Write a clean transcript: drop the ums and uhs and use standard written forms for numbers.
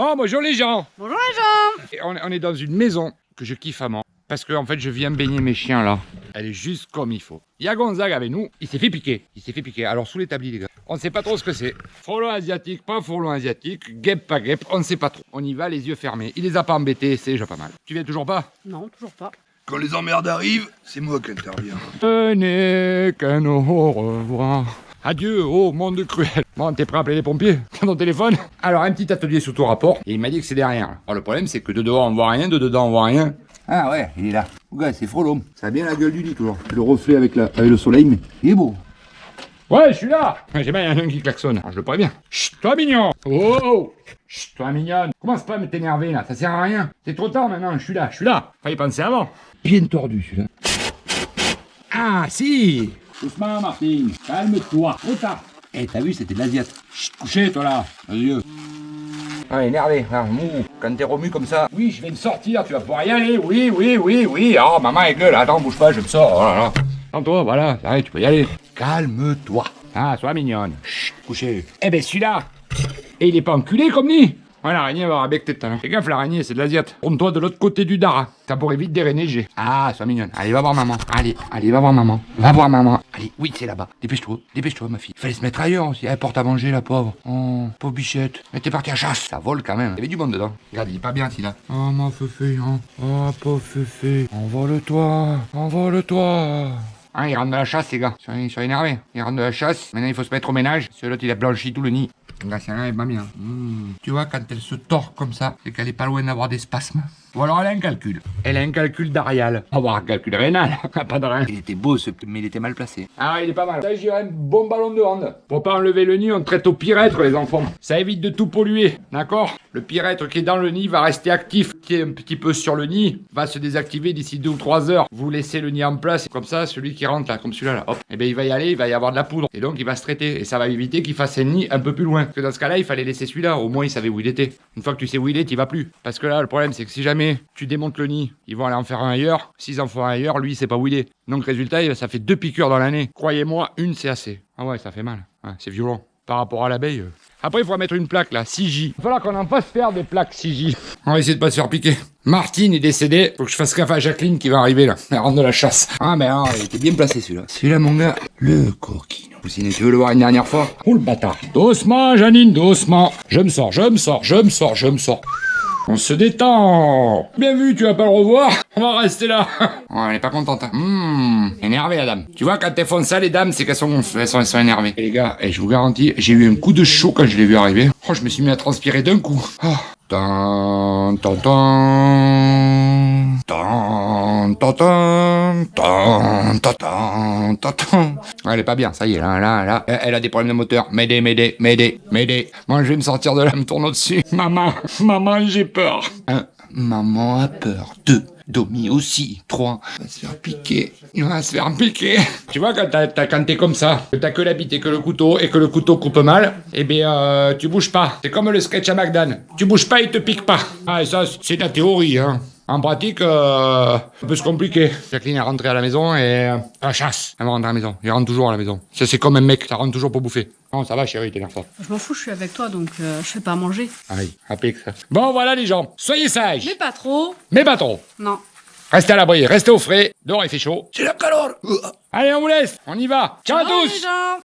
Oh, bonjour les gens. Bonjour les gens. Et on est dans une maison que je kiffe à mort. Parce que en fait, je viens baigner mes chiens là. Elle est juste comme il faut. Il y a Gonzague avec nous. Il s'est fait piquer. Alors sous l'établi, les gars. On ne sait pas trop ce que c'est. Frelon asiatique, pas frelon asiatique. Guêpe, pas guêpe. On ne sait pas trop. On y va les yeux fermés. Il les a pas embêtés. C'est déjà pas mal. Tu viens toujours pas? Non, toujours pas. Quand les emmerdes arrivent, c'est moi qui interviens. Ce n'est qu'un au revoir. Adieu, oh monde cruel. Bon, t'es prêt à appeler les pompiers? T'as ton téléphone? Alors, un petit atelier sous ton rapport. Et il m'a dit que c'est derrière. Alors, le problème, c'est que de dehors, on voit rien, de dedans, on voit rien. Ah ouais, il est là. Ouais, c'est Frollo. Ça a bien la gueule du lit toujours. C'est le reflet avec le soleil, mais il est beau. Ouais, je suis là. J'ai bien un qui klaxonne. Alors, je le préviens. Chut, toi mignon. Oh. Chut, toi mignonne. Commence pas à me t'énerver là, ça sert à rien. C'est trop tard maintenant, je suis là. Fallait penser avant. Bien tordu celui-là. Ah, si. Doucement, Martine. Calme-toi. Trop tard. Eh, t'as vu, c'était de l'Asiate. Chut, couchez, toi là. Adieu. Ah, énervé, ah, mou. Quand t'es remu comme ça. Oui, je vais me sortir, tu vas pouvoir y aller. Oui. Oh, maman est gueule. Attends, bouge pas, je me sors. Oh là là. Attends-toi, voilà. Allez, tu peux y aller. Calme-toi. Ah, sois mignonne. Chut, couchez. Eh ben, celui-là. Et il est pas enculé comme ni. Ouais, l'araignée va avoir bec tête. Fais gaffe, l'araignée, c'est de l'Asiate. Tourne-toi de l'autre côté du Dara. Ça pourrait vite déneiger. Ah, sois mignonne. Allez, va voir maman. Allez, va voir maman. Va voir maman. Allez, oui, c'est là-bas. Dépêche-toi, ma fille. Fallait se mettre ailleurs aussi. Elle porte à manger, la pauvre. Oh, pauvre bichette. Elle était partie à chasse. Ça vole quand même. Il y avait du monde dedans. Regarde, il est pas bien, celui-là. Oh, ma feufé, hein. Oh, pauvre feufé. Envole-toi. Ah, ils rentrent de la chasse, les gars. Ils sont énervés. Ils rentrent de la chasse. Maintenant, il faut se mettre au ménage. Celui-là, il a blanchi tout le nid. Là, c'est rien, pas bien. Tu vois, quand elle se tord comme ça, c'est qu'elle est pas loin d'avoir des spasmes. Ou alors elle a un calcul. Elle a un calcul d'Arial. On va avoir un calcul rénal. Pas de rein. Il était beau, mais il était mal placé. Ah, il est pas mal. Ça, j'irais un bon ballon de hand. Pour pas enlever le nid, on traite au pyrètre, les enfants. Ça évite de tout polluer. D'accord? Le pyrètre qui est dans le nid va rester actif, qui est un petit peu sur le nid, va se désactiver d'ici 2 ou 3 heures. Vous laissez le nid en place. Comme ça, celui qui rentre là, comme celui-là, là, hop, et ben il va y aller, il va y avoir de la poudre. Et donc, il va se traiter. Et ça va éviter qu'il fasse un nid un peu plus loin. Parce que dans ce cas-là, il fallait laisser celui-là. Au moins, il savait où il était. Une fois que tu sais où il est, t'y vas plus. Parce que là, le problème, c'est que si jamais tu démontes le nid, ils vont aller en faire un ailleurs. S'ils en font un ailleurs, lui, il sait pas où il est. Donc, résultat, ça fait 2 piqûres dans l'année. Croyez-moi, une, c'est assez. Ah ouais, ça fait mal. Ouais, c'est violent. Par rapport à l'abeille. Après, il faudra mettre une plaque là, 6J. Il va falloir qu'on en fasse faire des plaques 6J. On va essayer de pas se faire piquer. Martine est décédée. Faut que je fasse gaffe à Jacqueline qui va arriver là. Elle rentre de la chasse. Ah, mais non, il était bien placé celui-là. Celui-là, mon gars. Le coquino. Poussine, tu veux le voir une dernière fois? Oh le bâtard. Doucement, Janine, doucement. Je me sors. On se détend. Bien vu, tu vas pas le revoir. On va rester là. Oh, elle est pas contente. Énervée, la dame. Tu vois, quand elles font ça, les dames, c'est qu'elles sont énervées. Et les gars, je vous garantis, j'ai eu un coup de chaud quand je l'ai vu arriver. Oh, je me suis mis à transpirer d'un coup. Oh. Elle est pas bien, ça y est, là. Elle a des problèmes de moteur. M'aider. Moi, je vais me sortir de là, me tourne au-dessus. Maman, j'ai peur. 1. Maman a peur. 2. Domi aussi. 3. Il va se faire piquer. Tu vois, quand t'es comme ça, que t'as que la bite et que le couteau coupe mal, eh bien, tu bouges pas. C'est comme le sketch à McDan. Tu bouges pas, il te pique pas. Ah, et ça, c'est la théorie, hein. En pratique, ça peut se compliquer. Jacqueline est rentrée à la maison et... à la chasse. Elle va rentrer à la maison. Il rentre toujours à la maison. Ça, c'est comme un mec. Ça rentre toujours pour bouffer. Non, ça va, chérie, t'es pas. Je m'en fous, je suis avec toi, donc je fais pas à manger. Aïe, applique ça. Bon, voilà, les gens. Soyez sages. Mais pas trop. Mais pas trop. Non. Restez à l'abri, restez au frais. Dehors, il fait chaud. C'est la calor. Allez, on vous laisse. On y va. Ciao à tous. Les gens.